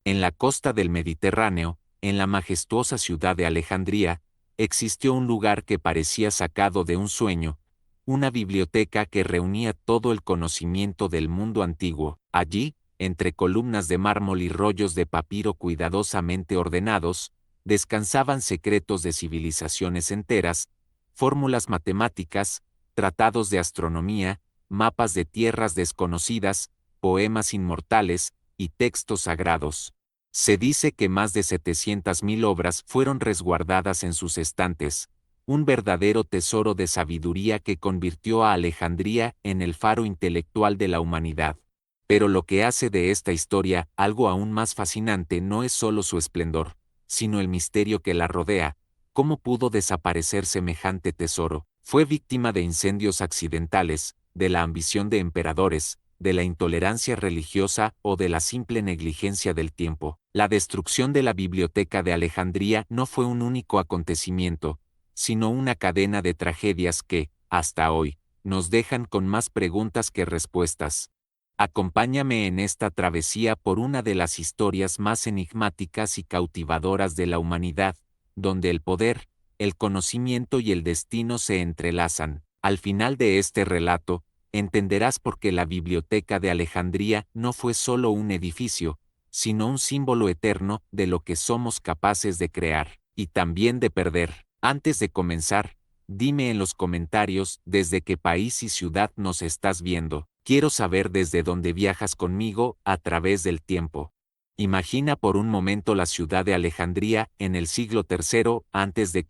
En la costa del Mediterráneo, en la majestuosa ciudad de Alejandría, existió un lugar que parecía sacado de un sueño, una biblioteca que reunía todo el conocimiento del mundo antiguo. Allí, entre columnas de mármol y rollos de papiro cuidadosamente ordenados, descansaban secretos de civilizaciones enteras, fórmulas matemáticas, tratados de astronomía, mapas de tierras desconocidas, poemas inmortales y textos sagrados. Se dice que más de 700.000 obras fueron resguardadas en sus estantes, un verdadero tesoro de sabiduría que convirtió a Alejandría en el faro intelectual de la humanidad. Pero lo que hace de esta historia algo aún más fascinante no es solo su esplendor, sino el misterio que la rodea. ¿Cómo pudo desaparecer semejante tesoro? Fue víctima de incendios accidentales, de la ambición de emperadores, de la intolerancia religiosa o de la simple negligencia del tiempo. La destrucción de la Biblioteca de Alejandría no fue un único acontecimiento, sino una cadena de tragedias que, hasta hoy, nos dejan con más preguntas que respuestas. Acompáñame en esta travesía por una de las historias más enigmáticas y cautivadoras de la humanidad, donde el poder, el conocimiento y el destino se entrelazan. Al final de este relato, entenderás por qué la Biblioteca de Alejandría no fue solo un edificio, sino un símbolo eterno de lo que somos capaces de crear, y también de perder. Antes de comenzar, dime en los comentarios desde qué país y ciudad nos estás viendo. Quiero saber desde dónde viajas conmigo a través del tiempo. Imagina por un momento la ciudad de Alejandría en el siglo III a.C.,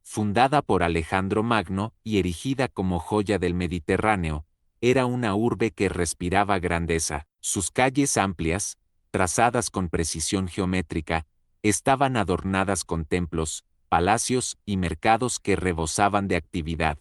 fundada por Alejandro Magno y erigida como joya del Mediterráneo. Era una urbe que respiraba grandeza. Sus calles amplias, trazadas con precisión geométrica, estaban adornadas con templos, palacios y mercados que rebosaban de actividad.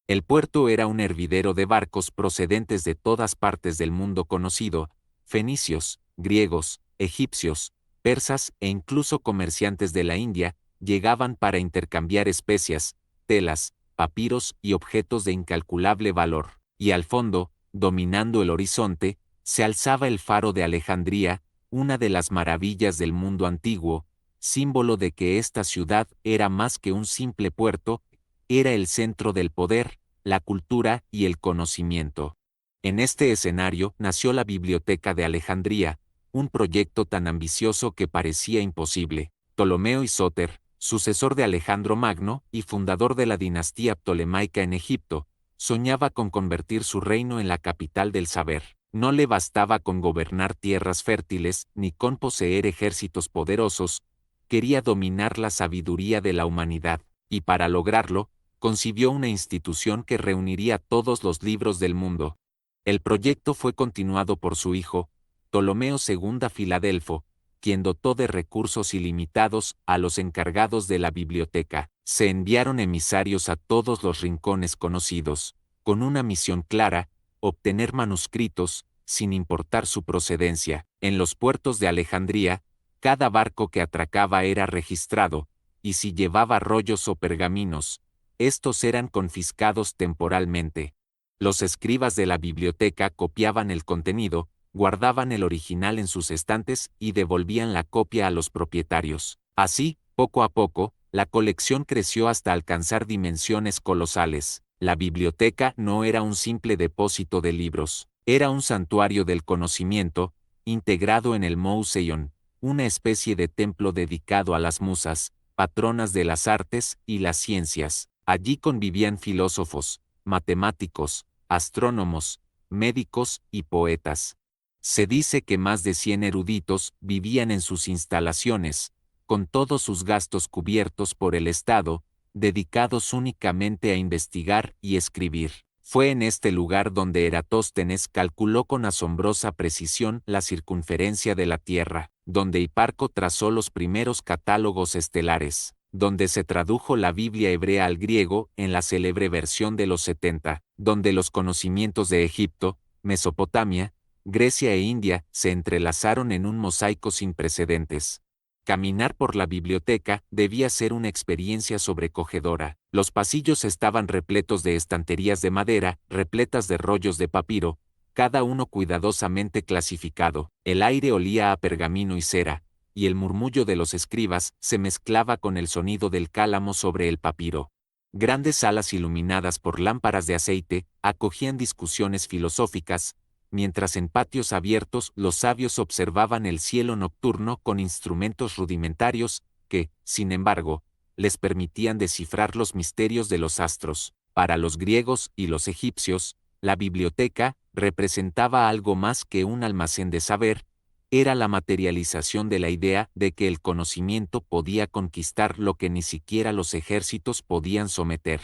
El puerto era un hervidero de barcos procedentes de todas partes del mundo conocido, fenicios, griegos, egipcios, persas e incluso comerciantes de la India, llegaban para intercambiar especias, telas, papiros y objetos de incalculable valor. Y al fondo, dominando el horizonte, se alzaba el faro de Alejandría, una de las maravillas del mundo antiguo, símbolo de que esta ciudad era más que un simple puerto, era el centro del poder, la cultura y el conocimiento. En este escenario nació la Biblioteca de Alejandría, un proyecto tan ambicioso que parecía imposible. Ptolomeo Isóter, sucesor de Alejandro Magno y fundador de la dinastía ptolemaica en Egipto, soñaba con convertir su reino en la capital del saber. No le bastaba con gobernar tierras fértiles ni con poseer ejércitos poderosos, quería dominar la sabiduría de la humanidad, y para lograrlo, concibió una institución que reuniría todos los libros del mundo. El proyecto fue continuado por su hijo, Ptolomeo II Filadelfo, quien dotó de recursos ilimitados a los encargados de la biblioteca. Se enviaron emisarios a todos los rincones conocidos, con una misión clara: obtener manuscritos, sin importar su procedencia. En los puertos de Alejandría, cada barco que atracaba era registrado, y si llevaba rollos o pergaminos, estos eran confiscados temporalmente. Los escribas de la biblioteca copiaban el contenido, guardaban el original en sus estantes y devolvían la copia a los propietarios. Así, poco a poco, la colección creció hasta alcanzar dimensiones colosales. La biblioteca no era un simple depósito de libros, era un santuario del conocimiento, integrado en el Museion, una especie de templo dedicado a las musas, patronas de las artes y las ciencias. Allí convivían filósofos, matemáticos, astrónomos, médicos y poetas. Se dice que más de 100 eruditos vivían en sus instalaciones, con todos sus gastos cubiertos por el Estado, dedicados únicamente a investigar y escribir. Fue en este lugar donde Eratóstenes calculó con asombrosa precisión la circunferencia de la Tierra, donde Hiparco trazó los primeros catálogos estelares, donde se tradujo la Biblia hebrea al griego en la célebre versión de los 70, donde los conocimientos de Egipto, Mesopotamia, Grecia e India se entrelazaron en un mosaico sin precedentes. Caminar por la biblioteca debía ser una experiencia sobrecogedora. Los pasillos estaban repletos de estanterías de madera, repletas de rollos de papiro, cada uno cuidadosamente clasificado. El aire olía a pergamino y cera, y el murmullo de los escribas se mezclaba con el sonido del cálamo sobre el papiro. Grandes salas iluminadas por lámparas de aceite acogían discusiones filosóficas, mientras en patios abiertos los sabios observaban el cielo nocturno con instrumentos rudimentarios que, sin embargo, les permitían descifrar los misterios de los astros. Para los griegos y los egipcios, la biblioteca representaba algo más que un almacén de saber, era la materialización de la idea de que el conocimiento podía conquistar lo que ni siquiera los ejércitos podían someter.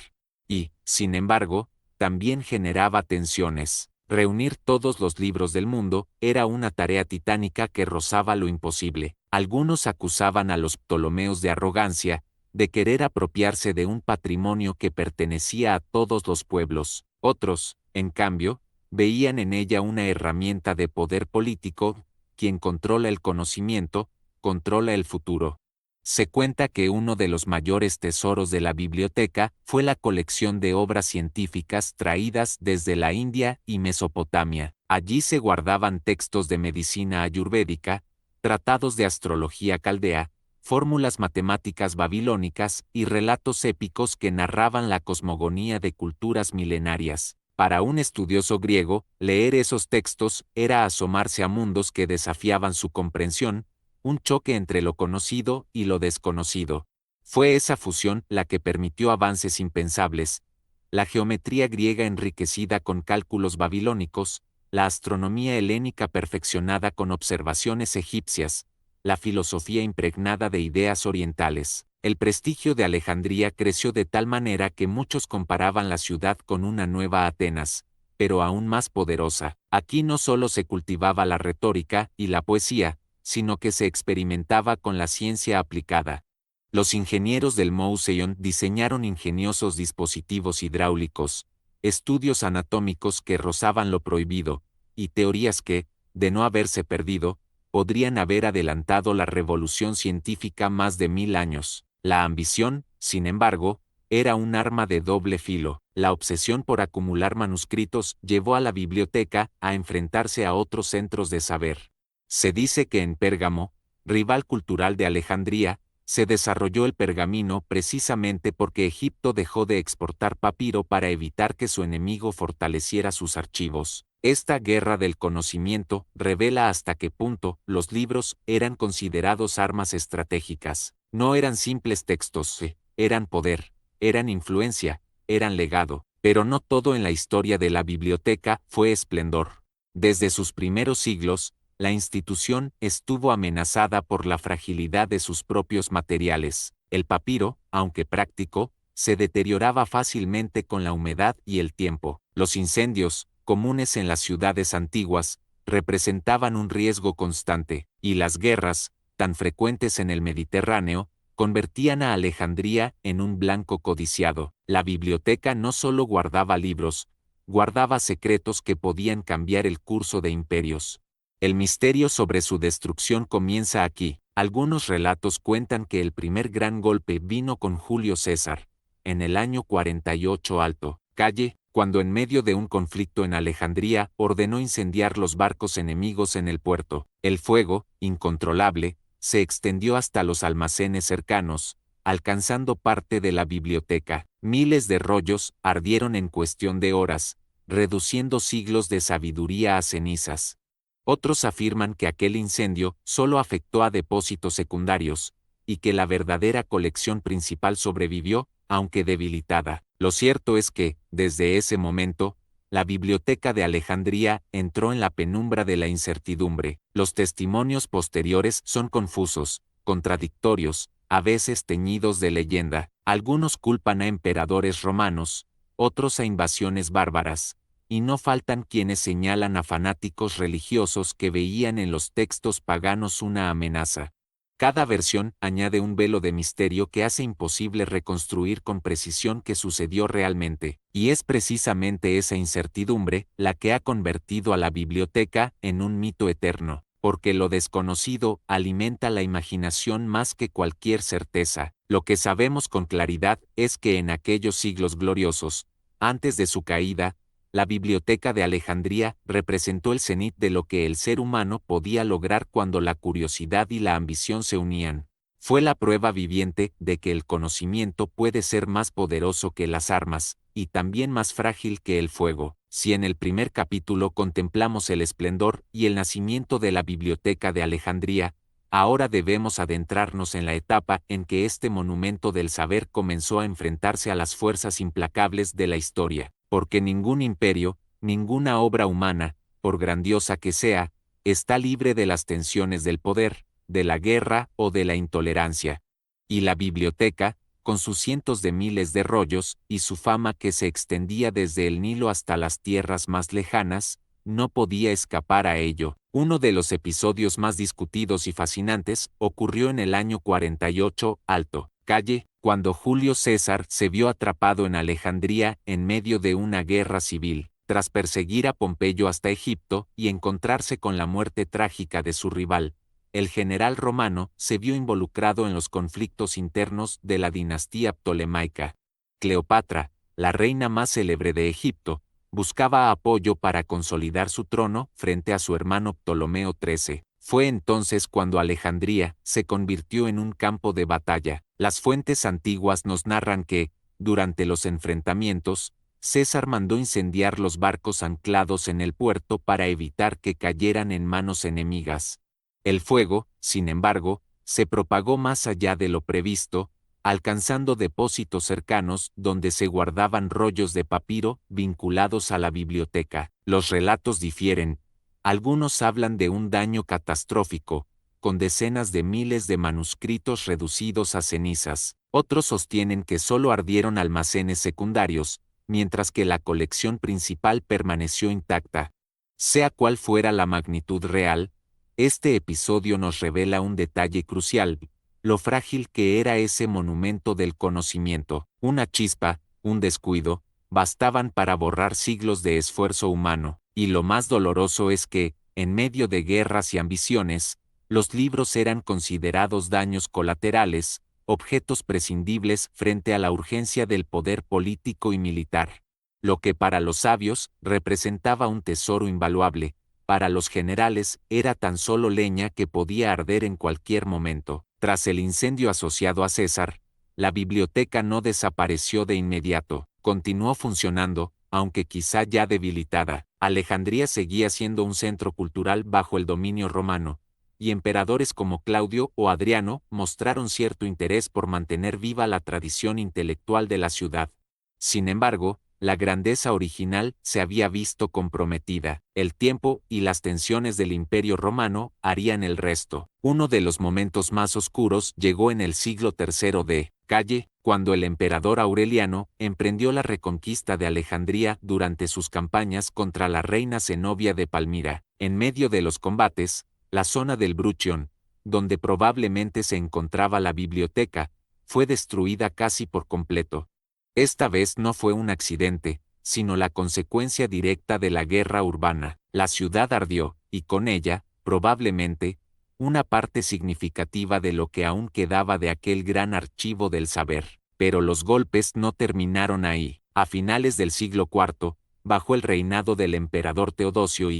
Y, sin embargo, también generaba tensiones. Reunir todos los libros del mundo era una tarea titánica que rozaba lo imposible. Algunos acusaban a los Ptolomeos de arrogancia, de querer apropiarse de un patrimonio que pertenecía a todos los pueblos. Otros, en cambio, veían en ella una herramienta de poder político. Quien controla el conocimiento, controla el futuro. Se cuenta que uno de los mayores tesoros de la biblioteca fue la colección de obras científicas traídas desde la India y Mesopotamia. Allí se guardaban textos de medicina ayurvédica, tratados de astrología caldea, fórmulas matemáticas babilónicas y relatos épicos que narraban la cosmogonía de culturas milenarias. Para un estudioso griego, leer esos textos era asomarse a mundos que desafiaban su comprensión, un choque entre lo conocido y lo desconocido. Fue esa fusión la que permitió avances impensables, la geometría griega enriquecida con cálculos babilónicos, la astronomía helénica perfeccionada con observaciones egipcias, la filosofía impregnada de ideas orientales. El prestigio de Alejandría creció de tal manera que muchos comparaban la ciudad con una nueva Atenas, pero aún más poderosa. Aquí no solo se cultivaba la retórica y la poesía, sino que se experimentaba con la ciencia aplicada. Los ingenieros del Mouseion diseñaron ingeniosos dispositivos hidráulicos, estudios anatómicos que rozaban lo prohibido, y teorías que, de no haberse perdido, podrían haber adelantado la revolución científica más de 1000 años. La ambición, sin embargo, era un arma de doble filo. La obsesión por acumular manuscritos llevó a la biblioteca a enfrentarse a otros centros de saber. Se dice que en Pérgamo, rival cultural de Alejandría, se desarrolló el pergamino precisamente porque Egipto dejó de exportar papiro para evitar que su enemigo fortaleciera sus archivos. Esta guerra del conocimiento revela hasta qué punto los libros eran considerados armas estratégicas. No eran simples textos, eran poder, eran influencia, eran legado, pero no todo en la historia de la biblioteca fue esplendor. Desde sus primeros siglos, la institución estuvo amenazada por la fragilidad de sus propios materiales. El papiro, aunque práctico, se deterioraba fácilmente con la humedad y el tiempo. Los incendios, comunes en las ciudades antiguas, representaban un riesgo constante, y las guerras, tan frecuentes en el Mediterráneo, convertían a Alejandría en un blanco codiciado. La biblioteca no solo guardaba libros, guardaba secretos que podían cambiar el curso de imperios. El misterio sobre su destrucción comienza aquí. Algunos relatos cuentan que el primer gran golpe vino con Julio César, en el año 48 Alto Calle, cuando en medio de un conflicto en Alejandría ordenó incendiar los barcos enemigos en el puerto. El fuego, incontrolable, se extendió hasta los almacenes cercanos, alcanzando parte de la biblioteca. Miles de rollos ardieron en cuestión de horas, reduciendo siglos de sabiduría a cenizas. Otros afirman que aquel incendio solo afectó a depósitos secundarios, y que la verdadera colección principal sobrevivió, aunque debilitada. Lo cierto es que, desde ese momento, la biblioteca de Alejandría entró en la penumbra de la incertidumbre. Los testimonios posteriores son confusos, contradictorios, a veces teñidos de leyenda. Algunos culpan a emperadores romanos, otros a invasiones bárbaras, y no faltan quienes señalan a fanáticos religiosos que veían en los textos paganos una amenaza. Cada versión añade un velo de misterio que hace imposible reconstruir con precisión qué sucedió realmente, y es precisamente esa incertidumbre la que ha convertido a la biblioteca en un mito eterno, porque lo desconocido alimenta la imaginación más que cualquier certeza. Lo que sabemos con claridad es que en aquellos siglos gloriosos, antes de su caída, La Biblioteca de Alejandría representó el cenit de lo que el ser humano podía lograr cuando la curiosidad y la ambición se unían. Fue la prueba viviente de que el conocimiento puede ser más poderoso que las armas, y también más frágil que el fuego. Si en el primer capítulo contemplamos el esplendor y el nacimiento de la Biblioteca de Alejandría, ahora debemos adentrarnos en la etapa en que este monumento del saber comenzó a enfrentarse a las fuerzas implacables de la historia, porque ningún imperio, ninguna obra humana, por grandiosa que sea, está libre de las tensiones del poder, de la guerra o de la intolerancia. Y la biblioteca, con sus cientos de miles de rollos y su fama que se extendía desde el Nilo hasta las tierras más lejanas, no podía escapar a ello. Uno de los episodios más discutidos y fascinantes ocurrió en el año 48, Alto Calle, cuando Julio César se vio atrapado en Alejandría en medio de una guerra civil, tras perseguir a Pompeyo hasta Egipto y encontrarse con la muerte trágica de su rival. El general romano se vio involucrado en los conflictos internos de la dinastía ptolemaica. Cleopatra, la reina más célebre de Egipto, buscaba apoyo para consolidar su trono frente a su hermano Ptolomeo XIII. Fue entonces cuando Alejandría se convirtió en un campo de batalla. Las fuentes antiguas nos narran que, durante los enfrentamientos, César mandó incendiar los barcos anclados en el puerto para evitar que cayeran en manos enemigas. El fuego, sin embargo, se propagó más allá de lo previsto, alcanzando depósitos cercanos donde se guardaban rollos de papiro vinculados a la biblioteca. Los relatos difieren. Algunos hablan de un daño catastrófico, con decenas de miles de manuscritos reducidos a cenizas. Otros sostienen que solo ardieron almacenes secundarios, mientras que la colección principal permaneció intacta. Sea cual fuera la magnitud real, este episodio nos revela un detalle crucial: lo frágil que era ese monumento del conocimiento. Una chispa, un descuido, bastaban para borrar siglos de esfuerzo humano, y lo más doloroso es que, en medio de guerras y ambiciones, los libros eran considerados daños colaterales, objetos prescindibles frente a la urgencia del poder político y militar. Lo que para los sabios representaba un tesoro invaluable, para los generales era tan solo leña que podía arder en cualquier momento. Tras el incendio asociado a César, la biblioteca no desapareció de inmediato, continuó funcionando, aunque quizá ya debilitada. Alejandría seguía siendo un centro cultural bajo el dominio romano, y emperadores como Claudio o Adriano mostraron cierto interés por mantener viva la tradición intelectual de la ciudad. Sin embargo, la grandeza original se había visto comprometida. El tiempo y las tensiones del Imperio Romano harían el resto. Uno de los momentos más oscuros llegó en el siglo III de Calle, cuando el emperador Aureliano emprendió la reconquista de Alejandría durante sus campañas contra la reina Zenobia de Palmira. En medio de los combates, la zona del Bruchion, donde probablemente se encontraba la biblioteca, fue destruida casi por completo. Esta vez no fue un accidente, sino la consecuencia directa de la guerra urbana. La ciudad ardió, y con ella, probablemente, una parte significativa de lo que aún quedaba de aquel gran archivo del saber. Pero los golpes no terminaron ahí. A finales del siglo IV, bajo el reinado del emperador Teodosio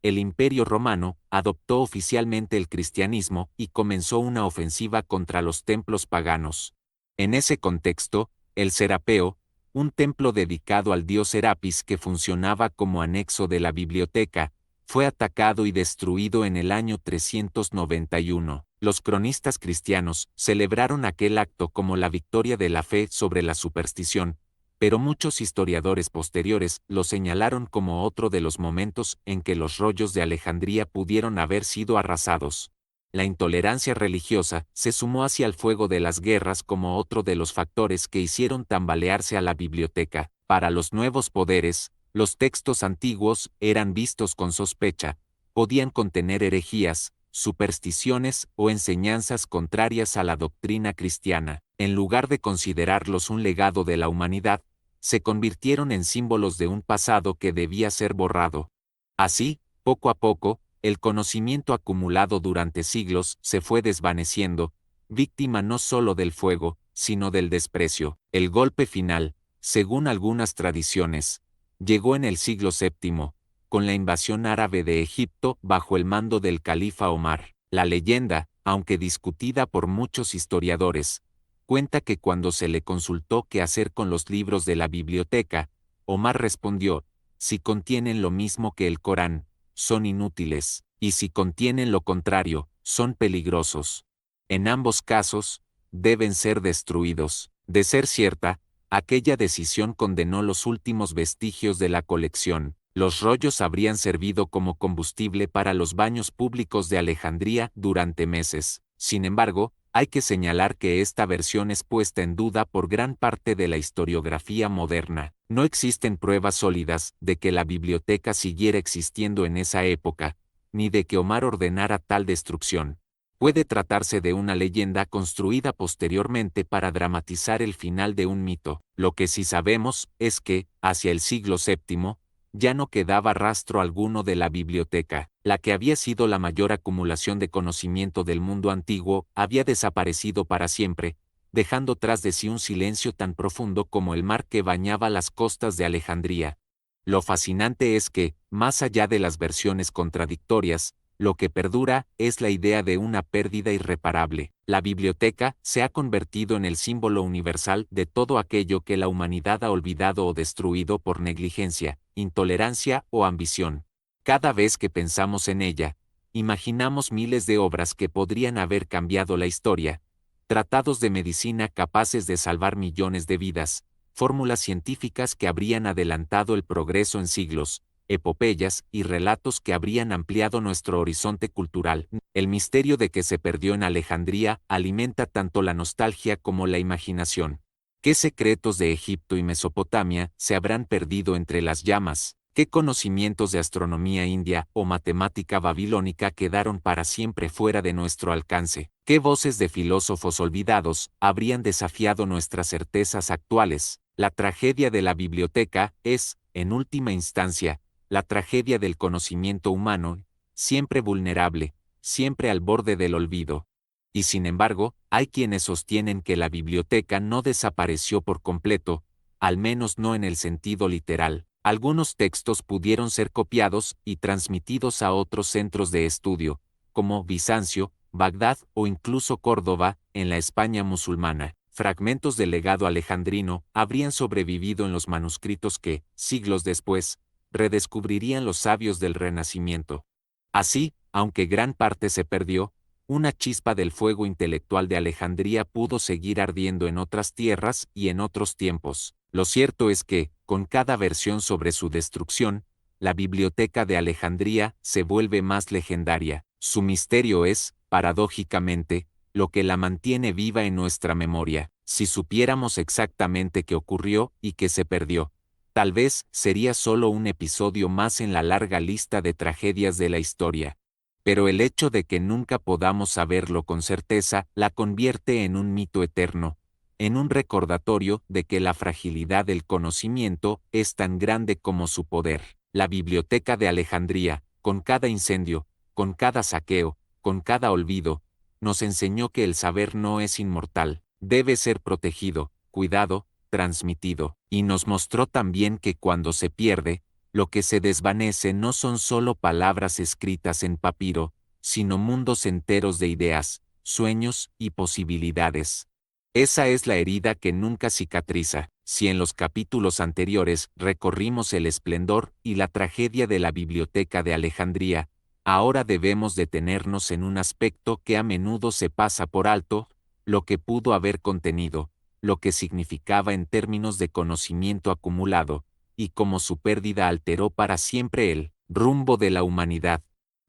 el Imperio Romano adoptó oficialmente el cristianismo y comenzó una ofensiva contra los templos paganos. En ese contexto, el Serapeo, un templo dedicado al dios Serapis que funcionaba como anexo de la biblioteca, fue atacado y destruido en el año 391. Los cronistas cristianos celebraron aquel acto como la victoria de la fe sobre la superstición, pero muchos historiadores posteriores lo señalaron como otro de los momentos en que los rollos de Alejandría pudieron haber sido arrasados. La intolerancia religiosa se sumó hacia el fuego de las guerras como otro de los factores que hicieron tambalearse a la biblioteca. Para los nuevos poderes, los textos antiguos eran vistos con sospecha, podían contener herejías, supersticiones o enseñanzas contrarias a la doctrina cristiana. En lugar de considerarlos un legado de la humanidad, se convirtieron en símbolos de un pasado que debía ser borrado. Así, poco a poco, el conocimiento acumulado durante siglos se fue desvaneciendo, víctima no solo del fuego, sino del desprecio. El golpe final, según algunas tradiciones, llegó en el siglo VII, con la invasión árabe de Egipto bajo el mando del califa Omar. La leyenda, aunque discutida por muchos historiadores, cuenta que cuando se le consultó qué hacer con los libros de la biblioteca, Omar respondió: si contienen lo mismo que el Corán, son inútiles, y si contienen lo contrario, son peligrosos. En ambos casos, deben ser destruidos. De ser cierta, aquella decisión condenó los últimos vestigios de la colección. Los rollos habrían servido como combustible para los baños públicos de Alejandría durante meses. Sin embargo, hay que señalar que esta versión es puesta en duda por gran parte de la historiografía moderna. No existen pruebas sólidas de que la biblioteca siguiera existiendo en esa época, ni de que Omar ordenara tal destrucción. Puede tratarse de una leyenda construida posteriormente para dramatizar el final de un mito. Lo que sí sabemos es que, hacia el siglo VII, ya no quedaba rastro alguno de la biblioteca. La que había sido la mayor acumulación de conocimiento del mundo antiguo había desaparecido para siempre, dejando tras de sí un silencio tan profundo como el mar que bañaba las costas de Alejandría. Lo fascinante es que, más allá de las versiones contradictorias, lo que perdura es la idea de una pérdida irreparable. La biblioteca se ha convertido en el símbolo universal de todo aquello que la humanidad ha olvidado o destruido por negligencia, intolerancia o ambición. Cada vez que pensamos en ella, imaginamos miles de obras que podrían haber cambiado la historia, tratados de medicina capaces de salvar millones de vidas, fórmulas científicas que habrían adelantado el progreso en siglos, epopeyas y relatos que habrían ampliado nuestro horizonte cultural. El misterio de que se perdió en Alejandría alimenta tanto la nostalgia como la imaginación. ¿Qué secretos de Egipto y Mesopotamia se habrán perdido entre las llamas? ¿Qué conocimientos de astronomía india o matemática babilónica quedaron para siempre fuera de nuestro alcance? ¿Qué voces de filósofos olvidados habrían desafiado nuestras certezas actuales? La tragedia de la biblioteca es, en última instancia, la tragedia del conocimiento humano, siempre vulnerable, siempre al borde del olvido. Y sin embargo, hay quienes sostienen que la biblioteca no desapareció por completo, al menos no en el sentido literal. Algunos textos pudieron ser copiados y transmitidos a otros centros de estudio, como Bizancio, Bagdad o incluso Córdoba, en la España musulmana. Fragmentos del legado alejandrino habrían sobrevivido en los manuscritos que, siglos después, redescubrirían los sabios del Renacimiento. Así, aunque gran parte se perdió, una chispa del fuego intelectual de Alejandría pudo seguir ardiendo en otras tierras y en otros tiempos. Lo cierto es que, con cada versión sobre su destrucción, la biblioteca de Alejandría se vuelve más legendaria. Su misterio es, paradójicamente, lo que la mantiene viva en nuestra memoria. Si supiéramos exactamente qué ocurrió y qué se perdió, tal vez sería solo un episodio más en la larga lista de tragedias de la historia. Pero el hecho de que nunca podamos saberlo con certeza la convierte en un mito eterno, en un recordatorio de que la fragilidad del conocimiento es tan grande como su poder. La biblioteca de Alejandría, con cada incendio, con cada saqueo, con cada olvido, nos enseñó que el saber no es inmortal, debe ser protegido, cuidado, transmitido, y nos mostró también que cuando se pierde, lo que se desvanece no son solo palabras escritas en papiro, sino mundos enteros de ideas, sueños y posibilidades. Esa es la herida que nunca cicatriza. Si en los capítulos anteriores recorrimos el esplendor y la tragedia de la biblioteca de Alejandría, ahora debemos detenernos en un aspecto que a menudo se pasa por alto: lo que pudo haber contenido, lo que significaba en términos de conocimiento acumulado, y cómo su pérdida alteró para siempre el rumbo de la humanidad.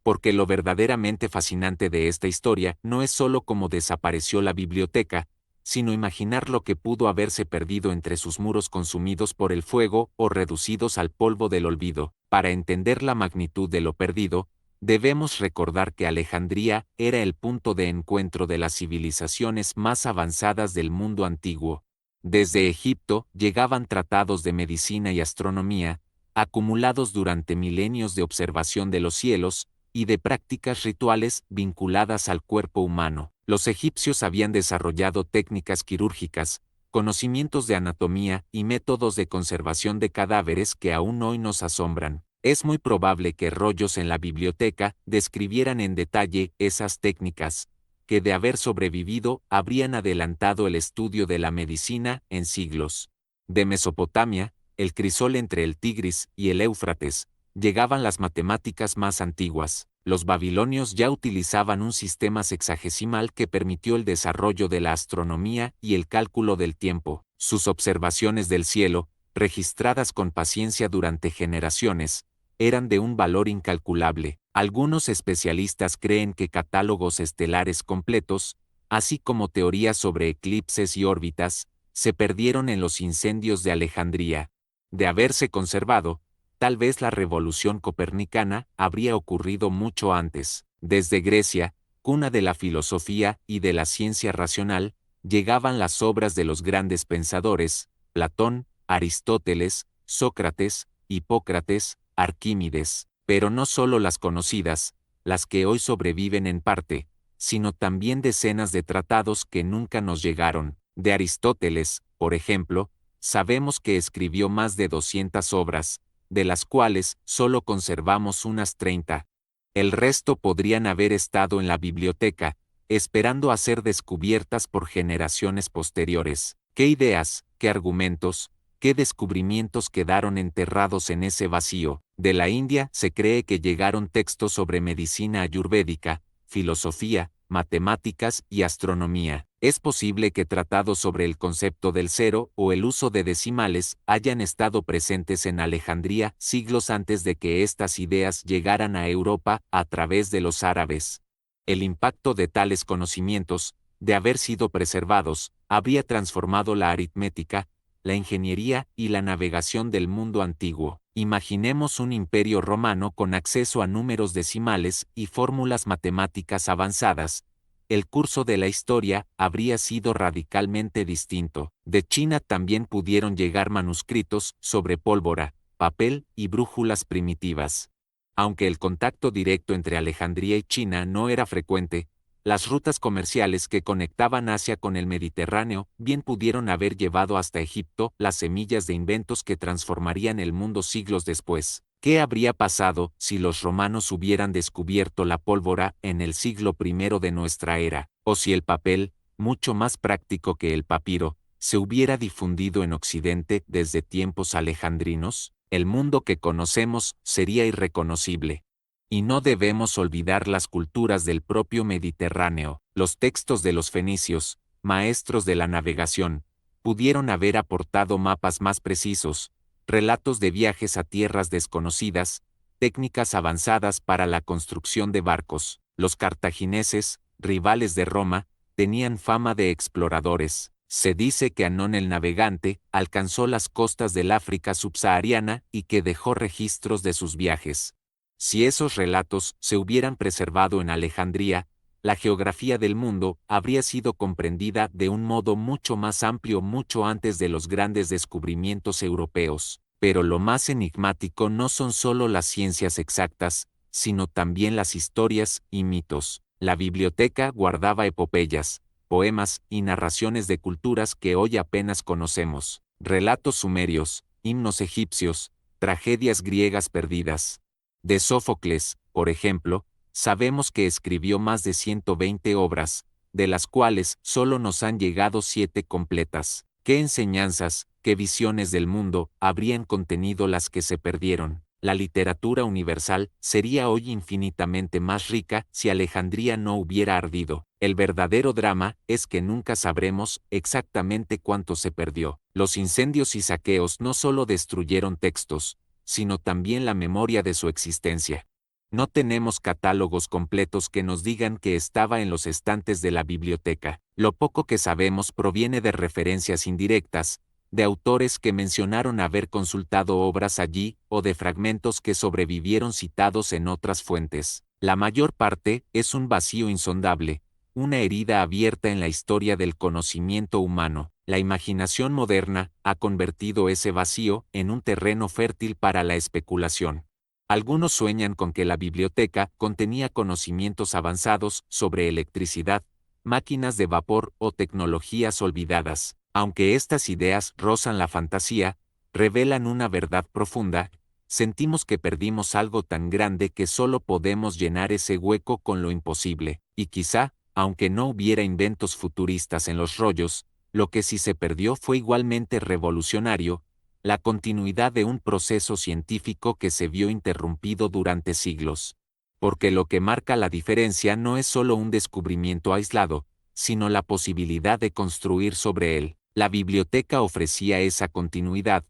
Porque lo verdaderamente fascinante de esta historia no es solo cómo desapareció la biblioteca, sino imaginar lo que pudo haberse perdido entre sus muros consumidos por el fuego o reducidos al polvo del olvido. Para entender la magnitud de lo perdido, debemos recordar que Alejandría era el punto de encuentro de las civilizaciones más avanzadas del mundo antiguo. Desde Egipto llegaban tratados de medicina y astronomía, acumulados durante milenios de observación de los cielos y de prácticas rituales vinculadas al cuerpo humano. Los egipcios habían desarrollado técnicas quirúrgicas, conocimientos de anatomía y métodos de conservación de cadáveres que aún hoy nos asombran. Es muy probable que rollos en la biblioteca describieran en detalle esas técnicas, que de haber sobrevivido habrían adelantado el estudio de la medicina en siglos. De Mesopotamia, el crisol entre el Tigris y el Éufrates, llegaban las matemáticas más antiguas. Los babilonios ya utilizaban un sistema sexagesimal que permitió el desarrollo de la astronomía y el cálculo del tiempo. Sus observaciones del cielo, registradas con paciencia durante generaciones, eran de un valor incalculable. Algunos especialistas creen que catálogos estelares completos, así como teorías sobre eclipses y órbitas, se perdieron en los incendios de Alejandría. De haberse conservado, tal vez la revolución copernicana habría ocurrido mucho antes. Desde Grecia, cuna de la filosofía y de la ciencia racional, llegaban las obras de los grandes pensadores, Platón, Aristóteles, Sócrates, Hipócrates, Arquímedes, pero no solo las conocidas, las que hoy sobreviven en parte, sino también decenas de tratados que nunca nos llegaron. De Aristóteles, por ejemplo, sabemos que escribió más de 200 obras, de las cuales solo conservamos unas 30. El resto podrían haber estado en la biblioteca, esperando a ser descubiertas por generaciones posteriores. ¿Qué ideas, qué argumentos, qué descubrimientos quedaron enterrados en ese vacío? De la India se cree que llegaron textos sobre medicina ayurvédica, filosofía, matemáticas y astronomía. Es posible que tratados sobre el concepto del cero o el uso de decimales hayan estado presentes en Alejandría siglos antes de que estas ideas llegaran a Europa a través de los árabes. El impacto de tales conocimientos, de haber sido preservados, habría transformado la aritmética, la ingeniería y la navegación del mundo antiguo. Imaginemos un imperio romano con acceso a números decimales y fórmulas matemáticas avanzadas. El curso de la historia habría sido radicalmente distinto. De China también pudieron llegar manuscritos sobre pólvora, papel y brújulas primitivas. Aunque el contacto directo entre Alejandría y China no era frecuente, las rutas comerciales que conectaban Asia con el Mediterráneo bien pudieron haber llevado hasta Egipto las semillas de inventos que transformarían el mundo siglos después. ¿Qué habría pasado si los romanos hubieran descubierto la pólvora en el siglo I de nuestra era, o si el papel, mucho más práctico que el papiro, se hubiera difundido en Occidente desde tiempos alejandrinos? El mundo que conocemos sería irreconocible. Y no debemos olvidar las culturas del propio Mediterráneo. Los textos de los fenicios, maestros de la navegación, pudieron haber aportado mapas más precisos, relatos de viajes a tierras desconocidas, técnicas avanzadas para la construcción de barcos. Los cartagineses, rivales de Roma, tenían fama de exploradores. Se dice que Anón el navegante alcanzó las costas del África subsahariana y que dejó registros de sus viajes. Si esos relatos se hubieran preservado en Alejandría, la geografía del mundo habría sido comprendida de un modo mucho más amplio mucho antes de los grandes descubrimientos europeos. Pero lo más enigmático no son solo las ciencias exactas, sino también las historias y mitos. La biblioteca guardaba epopeyas, poemas y narraciones de culturas que hoy apenas conocemos, relatos sumerios, himnos egipcios, tragedias griegas perdidas. De Sófocles, por ejemplo, sabemos que escribió más de 120 obras, de las cuales solo nos han llegado 7 completas. ¿Qué enseñanzas, qué visiones del mundo habrían contenido las que se perdieron? La literatura universal sería hoy infinitamente más rica si Alejandría no hubiera ardido. El verdadero drama es que nunca sabremos exactamente cuánto se perdió. Los incendios y saqueos no solo destruyeron textos, sino también la memoria de su existencia. No tenemos catálogos completos que nos digan que estaba en los estantes de la biblioteca. Lo poco que sabemos proviene de referencias indirectas, de autores que mencionaron haber consultado obras allí o de fragmentos que sobrevivieron citados en otras fuentes. La mayor parte es un vacío insondable, una herida abierta en la historia del conocimiento humano. La imaginación moderna ha convertido ese vacío en un terreno fértil para la especulación. Algunos sueñan con que la biblioteca contenía conocimientos avanzados sobre electricidad, máquinas de vapor o tecnologías olvidadas. Aunque estas ideas rozan la fantasía, revelan una verdad profunda, sentimos que perdimos algo tan grande que solo podemos llenar ese hueco con lo imposible, y quizá, aunque no hubiera inventos futuristas en los rollos, lo que sí se perdió fue igualmente revolucionario, la continuidad de un proceso científico que se vio interrumpido durante siglos. Porque lo que marca la diferencia no es solo un descubrimiento aislado, sino la posibilidad de construir sobre él. La biblioteca ofrecía esa continuidad,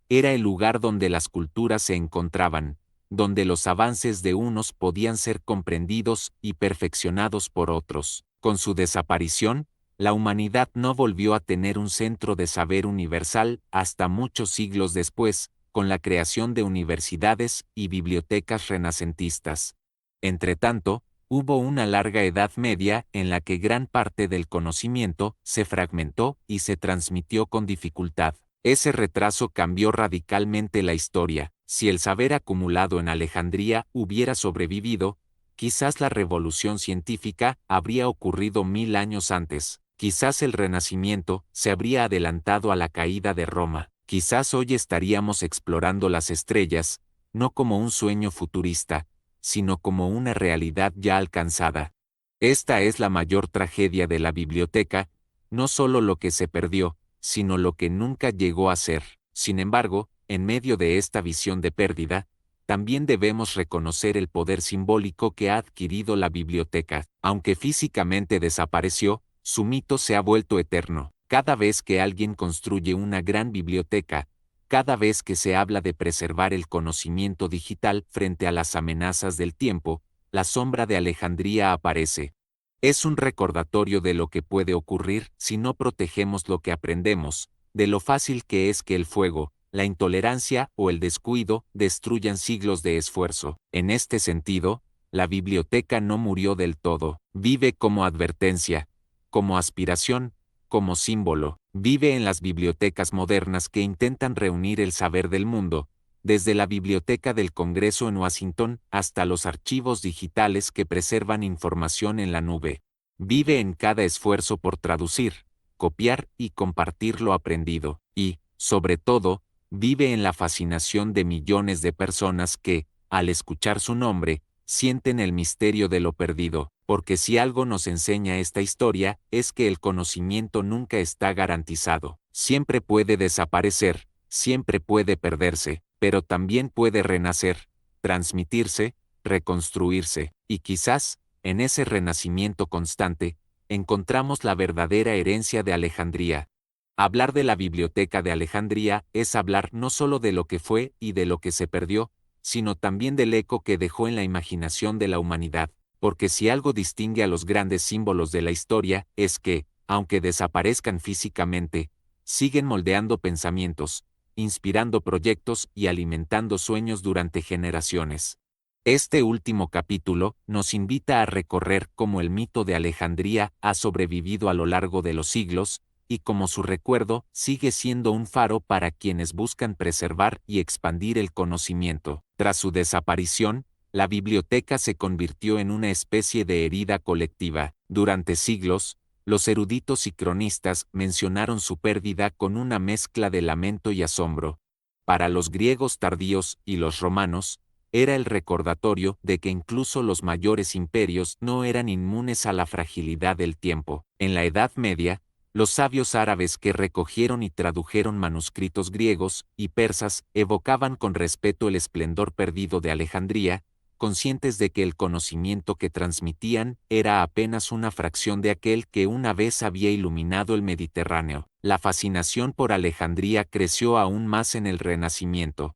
era el lugar donde las culturas se encontraban, donde los avances de unos podían ser comprendidos y perfeccionados por otros. Con su desaparición, la humanidad no volvió a tener un centro de saber universal hasta muchos siglos después, con la creación de universidades y bibliotecas renacentistas. Entretanto, hubo una larga Edad Media en la que gran parte del conocimiento se fragmentó y se transmitió con dificultad. Ese retraso cambió radicalmente la historia. Si el saber acumulado en Alejandría hubiera sobrevivido, quizás la revolución científica habría ocurrido 1000 años antes. Quizás el Renacimiento se habría adelantado a la caída de Roma. Quizás hoy estaríamos explorando las estrellas, no como un sueño futurista, sino como una realidad ya alcanzada. Esta es la mayor tragedia de la biblioteca, no solo lo que se perdió, sino lo que nunca llegó a ser. Sin embargo, en medio de esta visión de pérdida, también debemos reconocer el poder simbólico que ha adquirido la biblioteca. Aunque físicamente desapareció, su mito se ha vuelto eterno. Cada vez que alguien construye una gran biblioteca, cada vez que se habla de preservar el conocimiento digital frente a las amenazas del tiempo, la sombra de Alejandría aparece. Es un recordatorio de lo que puede ocurrir si no protegemos lo que aprendemos, de lo fácil que es que el fuego, la intolerancia o el descuido destruyan siglos de esfuerzo. En este sentido, la biblioteca no murió del todo, vive como advertencia, como aspiración, como símbolo. Vive en las bibliotecas modernas que intentan reunir el saber del mundo, desde la Biblioteca del Congreso en Washington hasta los archivos digitales que preservan información en la nube. Vive en cada esfuerzo por traducir, copiar y compartir lo aprendido, y, sobre todo, vive en la fascinación de millones de personas que, al escuchar su nombre, sienten el misterio de lo perdido, porque si algo nos enseña esta historia es que el conocimiento nunca está garantizado. Siempre puede desaparecer, siempre puede perderse, pero también puede renacer, transmitirse, reconstruirse, y quizás, en ese renacimiento constante, encontramos la verdadera herencia de Alejandría. Hablar de la Biblioteca de Alejandría es hablar no solo de lo que fue y de lo que se perdió, sino también del eco que dejó en la imaginación de la humanidad, porque si algo distingue a los grandes símbolos de la historia es que, aunque desaparezcan físicamente, siguen moldeando pensamientos, inspirando proyectos y alimentando sueños durante generaciones. Este último capítulo nos invita a recorrer cómo el mito de Alejandría ha sobrevivido a lo largo de los siglos, y cómo su recuerdo sigue siendo un faro para quienes buscan preservar y expandir el conocimiento. Tras su desaparición, la biblioteca se convirtió en una especie de herida colectiva. Durante siglos, los eruditos y cronistas mencionaron su pérdida con una mezcla de lamento y asombro. Para los griegos tardíos y los romanos, era el recordatorio de que incluso los mayores imperios no eran inmunes a la fragilidad del tiempo. En la Edad Media, los sabios árabes que recogieron y tradujeron manuscritos griegos y persas evocaban con respeto el esplendor perdido de Alejandría, conscientes de que el conocimiento que transmitían era apenas una fracción de aquel que una vez había iluminado el Mediterráneo. La fascinación por Alejandría creció aún más en el Renacimiento.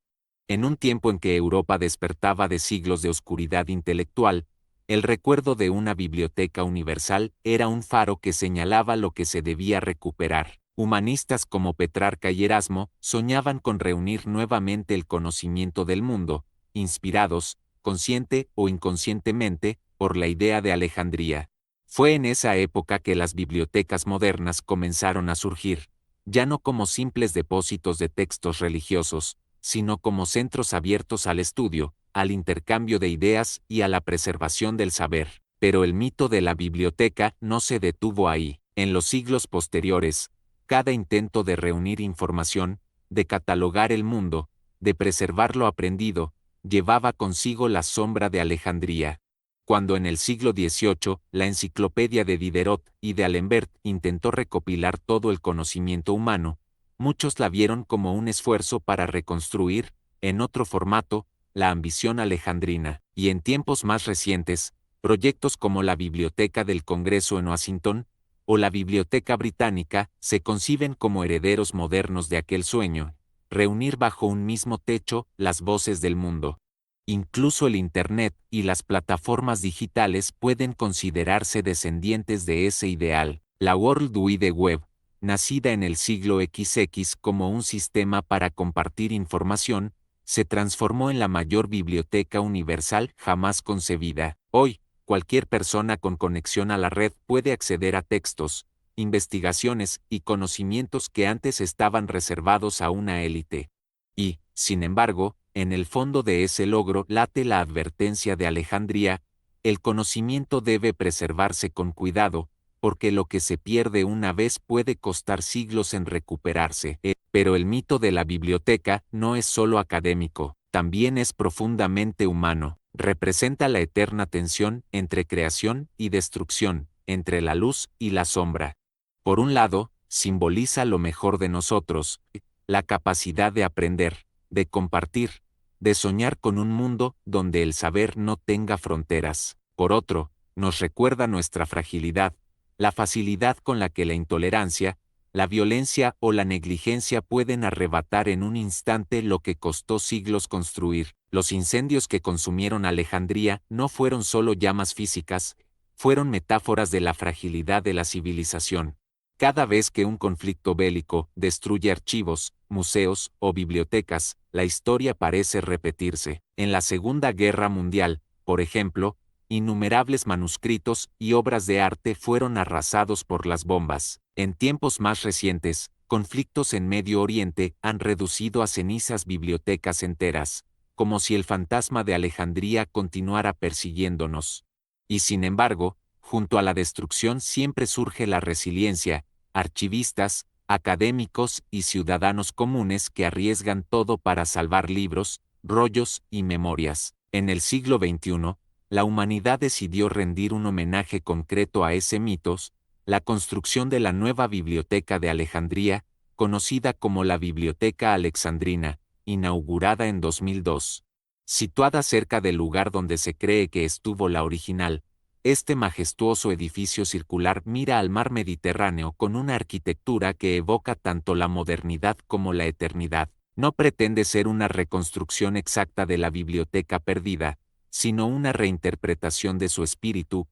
En un tiempo en que Europa despertaba de siglos de oscuridad intelectual, el recuerdo de una biblioteca universal era un faro que señalaba lo que se debía recuperar. Humanistas como Petrarca y Erasmo soñaban con reunir nuevamente el conocimiento del mundo, inspirados, consciente o inconscientemente, por la idea de Alejandría. Fue en esa época que las bibliotecas modernas comenzaron a surgir, ya no como simples depósitos de textos religiosos, sino como centros abiertos al estudio, al intercambio de ideas y a la preservación del saber. Pero el mito de la biblioteca no se detuvo ahí. En los siglos posteriores, Cada intento de reunir información, de catalogar el mundo, de preservar lo aprendido, llevaba consigo la sombra de Alejandría. Cuando en el siglo XVIII, la enciclopedia de Diderot y de Alembert intentó recopilar todo el conocimiento humano, muchos la vieron como un esfuerzo para reconstruir, en otro formato, la ambición alejandrina, y en tiempos más recientes, proyectos como la Biblioteca del Congreso en Washington, o la Biblioteca Británica, se conciben como herederos modernos de aquel sueño, reunir bajo un mismo techo las voces del mundo. Incluso el Internet y las plataformas digitales pueden considerarse descendientes de ese ideal. La World Wide Web, nacida en el siglo XX como un sistema para compartir información, se transformó en la mayor biblioteca universal jamás concebida. Hoy, cualquier persona con conexión a la red puede acceder a textos, investigaciones y conocimientos que antes estaban reservados a una élite. Y, sin embargo, en el fondo de ese logro late la advertencia de Alejandría: el conocimiento debe preservarse con cuidado, porque lo que se pierde una vez puede costar siglos en recuperarse. Pero el mito de la biblioteca no es solo académico, también es profundamente humano. Representa la eterna tensión entre creación y destrucción, entre la luz y la sombra. Por un lado, simboliza lo mejor de nosotros, la capacidad de aprender, de compartir, de soñar con un mundo donde el saber no tenga fronteras. Por otro, nos recuerda nuestra fragilidad, la facilidad con la que la intolerancia, la violencia o la negligencia pueden arrebatar en un instante lo que costó siglos construir. Los incendios que consumieron Alejandría no fueron solo llamas físicas, fueron metáforas de la fragilidad de la civilización. Cada vez que un conflicto bélico destruye archivos, museos o bibliotecas, la historia parece repetirse. En la Segunda Guerra Mundial, por ejemplo, innumerables manuscritos y obras de arte fueron arrasados por las bombas. En tiempos más recientes, conflictos en Medio Oriente han reducido a cenizas bibliotecas enteras, como si el fantasma de Alejandría continuara persiguiéndonos. Y sin embargo, junto a la destrucción siempre surge la resiliencia, archivistas, académicos y ciudadanos comunes que arriesgan todo para salvar libros, rollos y memorias. En el siglo XXI, la humanidad decidió rendir un homenaje concreto a ese mitos, la construcción de la nueva Biblioteca de Alejandría, conocida como la Biblioteca Alexandrina, inaugurada en 2002. Situada cerca del lugar donde se cree que estuvo la original, este majestuoso edificio circular mira al mar Mediterráneo con una arquitectura que evoca tanto la modernidad como la eternidad. No pretende ser una reconstrucción exacta de la biblioteca perdida, sino una reinterpretación de su espíritu,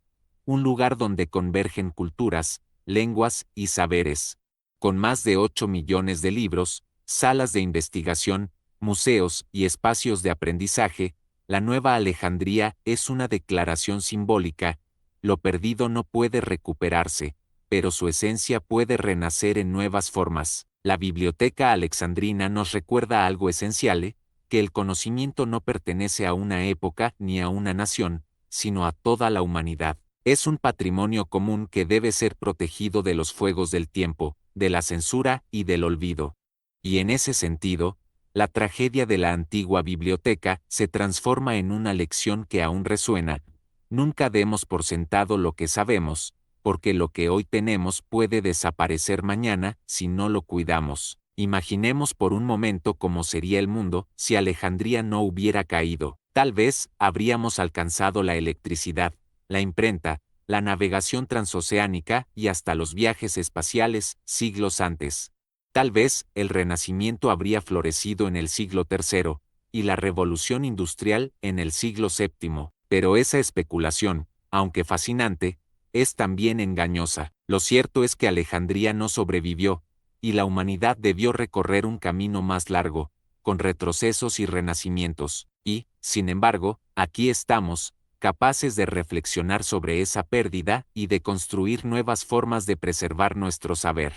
un lugar donde convergen culturas, lenguas y saberes. Con más de 8 millones de libros, salas de investigación, museos y espacios de aprendizaje, la Nueva Alejandría es una declaración simbólica: lo perdido no puede recuperarse, pero su esencia puede renacer en nuevas formas. La Biblioteca Alexandrina nos recuerda algo esencial: que el conocimiento no pertenece a una época ni a una nación, sino a toda la humanidad. Es un patrimonio común que debe ser protegido de los fuegos del tiempo, de la censura y del olvido. Y en ese sentido, la tragedia de la antigua biblioteca se transforma en una lección que aún resuena: nunca demos por sentado lo que sabemos, porque lo que hoy tenemos puede desaparecer mañana si no lo cuidamos. Imaginemos por un momento cómo sería el mundo si Alejandría no hubiera caído. Tal vez habríamos alcanzado la electricidad, la imprenta, la navegación transoceánica y hasta los viajes espaciales siglos antes. Tal vez el Renacimiento habría florecido en el siglo III, y la Revolución Industrial en el siglo VII, pero esa especulación, aunque fascinante, es también engañosa. Lo cierto es que Alejandría no sobrevivió, y la humanidad debió recorrer un camino más largo, con retrocesos y renacimientos, y, sin embargo, aquí estamos, capaces de reflexionar sobre esa pérdida y de construir nuevas formas de preservar nuestro saber.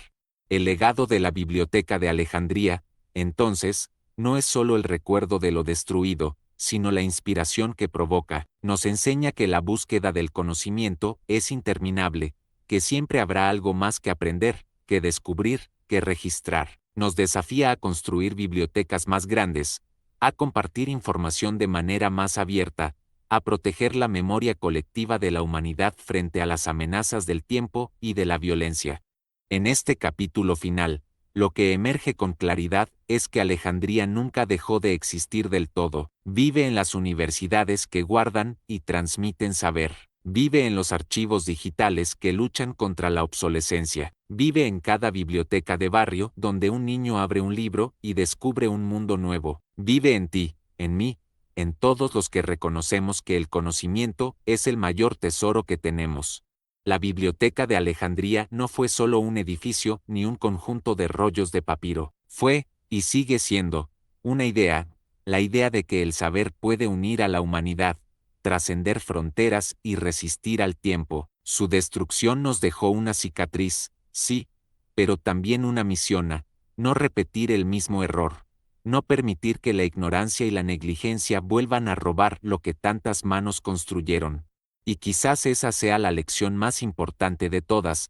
El legado de la Biblioteca de Alejandría, entonces, no es solo el recuerdo de lo destruido, sino la inspiración que provoca. Nos enseña que la búsqueda del conocimiento es interminable, que siempre habrá algo más que aprender, que descubrir, que registrar. Nos desafía a construir bibliotecas más grandes, a compartir información de manera más abierta, a proteger la memoria colectiva de la humanidad frente a las amenazas del tiempo y de la violencia. En este capítulo final, lo que emerge con claridad es que Alejandría nunca dejó de existir del todo. Vive en las universidades que guardan y transmiten saber. Vive en los archivos digitales que luchan contra la obsolescencia. Vive en cada biblioteca de barrio donde un niño abre un libro y descubre un mundo nuevo. Vive en ti, en mí, en todos los que reconocemos que el conocimiento es el mayor tesoro que tenemos. La Biblioteca de Alejandría no fue solo un edificio ni un conjunto de rollos de papiro. Fue, y sigue siendo, una idea, la idea de que el saber puede unir a la humanidad, trascender fronteras y resistir al tiempo. Su destrucción nos dejó una cicatriz, sí, pero también una misión: no repetir el mismo error. No permitir que la ignorancia y la negligencia vuelvan a robar lo que tantas manos construyeron. Y quizás esa sea la lección más importante de todas: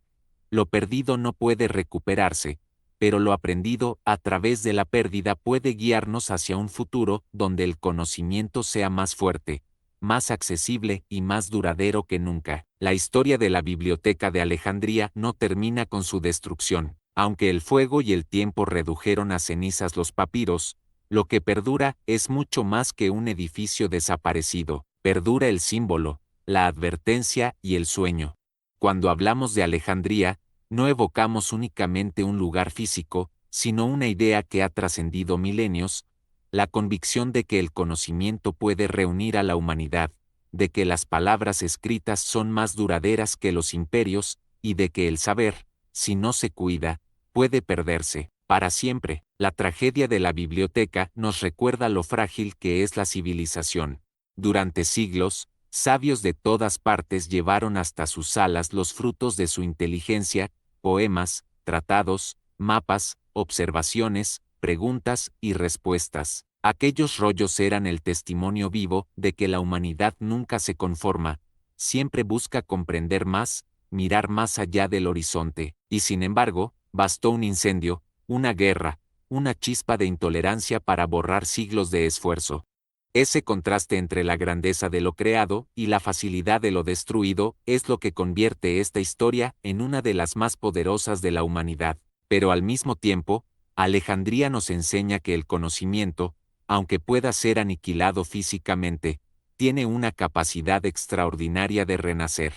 lo perdido no puede recuperarse, pero lo aprendido a través de la pérdida puede guiarnos hacia un futuro donde el conocimiento sea más fuerte, más accesible y más duradero que nunca. La historia de la Biblioteca de Alejandría no termina con su destrucción. Aunque el fuego y el tiempo redujeron a cenizas los papiros, lo que perdura es mucho más que un edificio desaparecido. Perdura el símbolo, la advertencia y el sueño. Cuando hablamos de Alejandría, no evocamos únicamente un lugar físico, sino una idea que ha trascendido milenios: la convicción de que el conocimiento puede reunir a la humanidad, de que las palabras escritas son más duraderas que los imperios, y de que el saber, si no se cuida, puede perderse para siempre. La tragedia de la biblioteca nos recuerda lo frágil que es la civilización. Durante siglos, sabios de todas partes llevaron hasta sus salas los frutos de su inteligencia: poemas, tratados, mapas, observaciones, preguntas y respuestas. Aquellos rollos eran el testimonio vivo de que la humanidad nunca se conforma, siempre busca comprender más, mirar más allá del horizonte. Y sin embargo, bastó un incendio, una guerra, una chispa de intolerancia para borrar siglos de esfuerzo. Ese contraste entre la grandeza de lo creado y la facilidad de lo destruido es lo que convierte esta historia en una de las más poderosas de la humanidad. Pero al mismo tiempo, Alejandría nos enseña que el conocimiento, aunque pueda ser aniquilado físicamente, tiene una capacidad extraordinaria de renacer.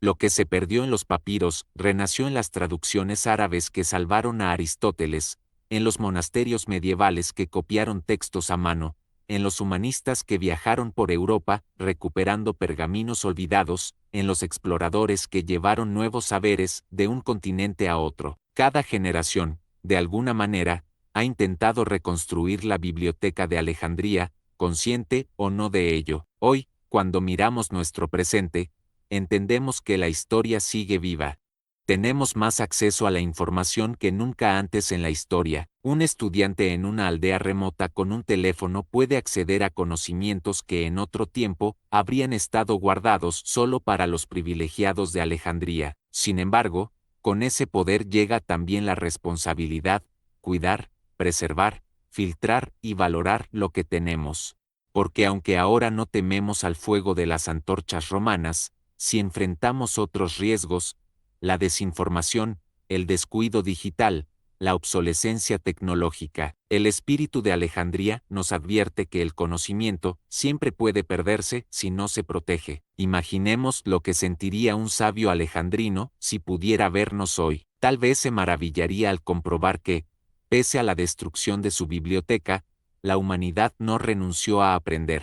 Lo que se perdió en los papiros renació en las traducciones árabes que salvaron a Aristóteles, en los monasterios medievales que copiaron textos a mano, en los humanistas que viajaron por Europa recuperando pergaminos olvidados, en los exploradores que llevaron nuevos saberes de un continente a otro. Cada generación, de alguna manera, ha intentado reconstruir la Biblioteca de Alejandría, consciente o no de ello. Hoy, cuando miramos nuestro presente, entendemos que la historia sigue viva. Tenemos más acceso a la información que nunca antes en la historia. Un estudiante en una aldea remota con un teléfono puede acceder a conocimientos que en otro tiempo habrían estado guardados solo para los privilegiados de Alejandría. Sin embargo, con ese poder llega también la responsabilidad: cuidar, preservar, filtrar y valorar lo que tenemos. Porque aunque ahora no tememos al fuego de las antorchas romanas, si enfrentamos otros riesgos: la desinformación, el descuido digital, la obsolescencia tecnológica. El espíritu de Alejandría nos advierte que el conocimiento siempre puede perderse si no se protege. Imaginemos lo que sentiría un sabio alejandrino si pudiera vernos hoy. Tal vez se maravillaría al comprobar que, pese a la destrucción de su biblioteca, la humanidad no renunció a aprender.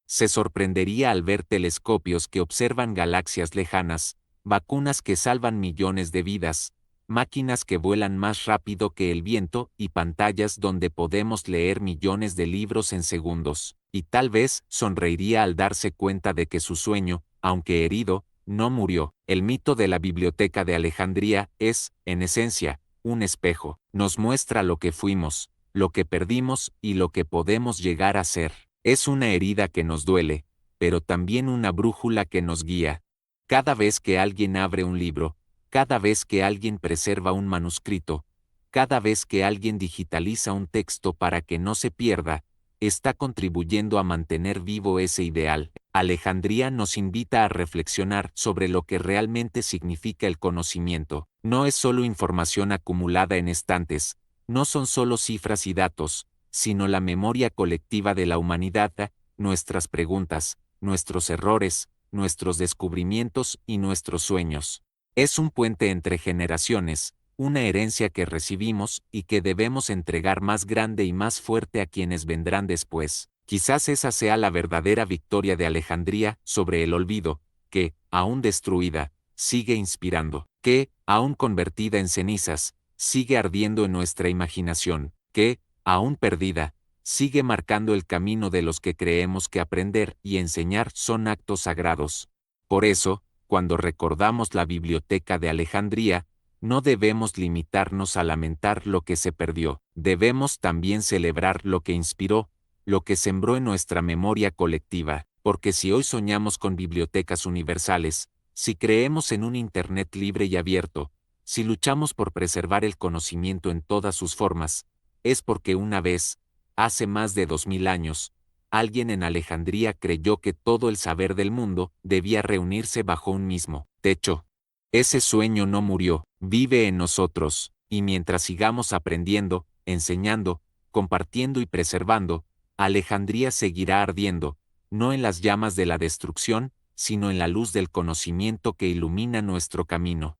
Se sorprendería al ver telescopios que observan galaxias lejanas, vacunas que salvan millones de vidas, máquinas que vuelan más rápido que el viento y pantallas donde podemos leer millones de libros en segundos. Y tal vez sonreiría al darse cuenta de que su sueño, aunque herido, no murió. El mito de la Biblioteca de Alejandría es, en esencia, un espejo. Nos muestra lo que fuimos, lo que perdimos y lo que podemos llegar a ser. Es una herida que nos duele, pero también una brújula que nos guía. Cada vez que alguien abre un libro, Cada vez que alguien preserva un manuscrito, cada vez que alguien digitaliza un texto para que no se pierda, está contribuyendo a mantener vivo ese ideal. Alejandría nos invita a reflexionar sobre lo que realmente significa el conocimiento. No es solo información acumulada en estantes, no son solo cifras y datos, sino la memoria colectiva de la humanidad, nuestras preguntas, nuestros errores, nuestros descubrimientos y nuestros sueños. Es un puente entre generaciones, una herencia que recibimos y que debemos entregar más grande y más fuerte a quienes vendrán después. Quizás esa sea la verdadera victoria de Alejandría sobre el olvido, que, aún destruida, sigue inspirando, que, aún convertida en cenizas, sigue ardiendo en nuestra imaginación, que, aún perdida, sigue marcando el camino de los que creemos que aprender y enseñar son actos sagrados. Por eso, cuando recordamos la Biblioteca de Alejandría, no debemos limitarnos a lamentar lo que se perdió, debemos también celebrar lo que inspiró, lo que sembró en nuestra memoria colectiva, porque si hoy soñamos con bibliotecas universales, si creemos en un Internet libre y abierto, si luchamos por preservar el conocimiento en todas sus formas, es porque una vez, hace más de 2000 años, alguien en Alejandría creyó que todo el saber del mundo debía reunirse bajo un mismo techo. Ese sueño no murió, vive en nosotros, y mientras sigamos aprendiendo, enseñando, compartiendo y preservando, Alejandría seguirá ardiendo, no en las llamas de la destrucción, sino en la luz del conocimiento que ilumina nuestro camino.